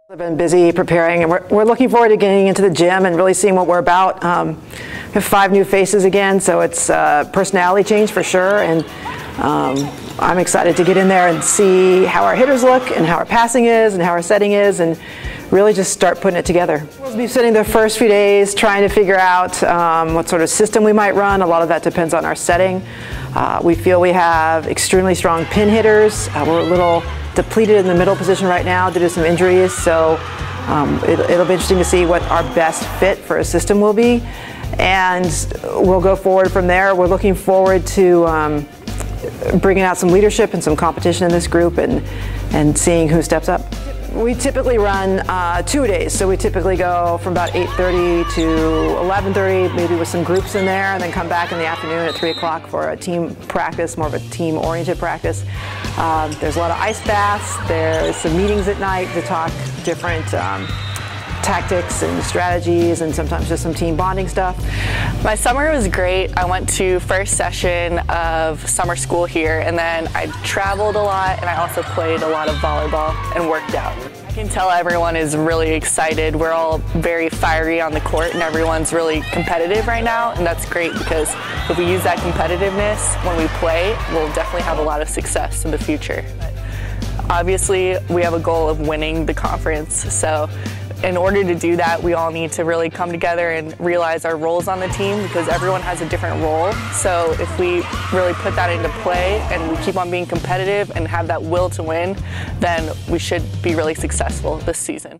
I've been busy preparing, and we're looking forward to getting into the gym and really seeing what we're about. We have 5 new faces again, so it's personality change for sure, and I'm excited to get in there and see how our hitters look and how our passing is and how our setting is, and really just start putting it together. We'll be spending the first few days trying to figure out what sort of system we might run. A lot of that depends on our setting. We feel we have extremely strong pin hitters. We're a little depleted in the middle position right now due to some injuries, so it'll be interesting to see what our best fit for a system will be, and we'll go forward from there. We're looking forward to bringing out some leadership and some competition in this group, and seeing who steps up. We typically run 2 days, so we typically go from about 8:30 to 11:30, maybe with some groups in there, and then come back in the afternoon at 3 o'clock for a team practice, more of a team-oriented practice. There's a lot of ice baths, there's some meetings at night to talk different tactics and strategies, and sometimes just some team bonding stuff. My summer was great. I went to first session of summer school here, and then I traveled a lot, and I also played a lot of volleyball and worked out. I can tell everyone is really excited. We're all very fiery on the court, and everyone's really competitive right now, and that's great because if we use that competitiveness when we play, we'll definitely have a lot of success in the future. Obviously, we have a goal of winning the conference, so in order to do that, we all need to really come together and realize our roles on the team, because everyone has a different role. So if we really put that into play and we keep on being competitive and have that will to win, then we should be really successful this season.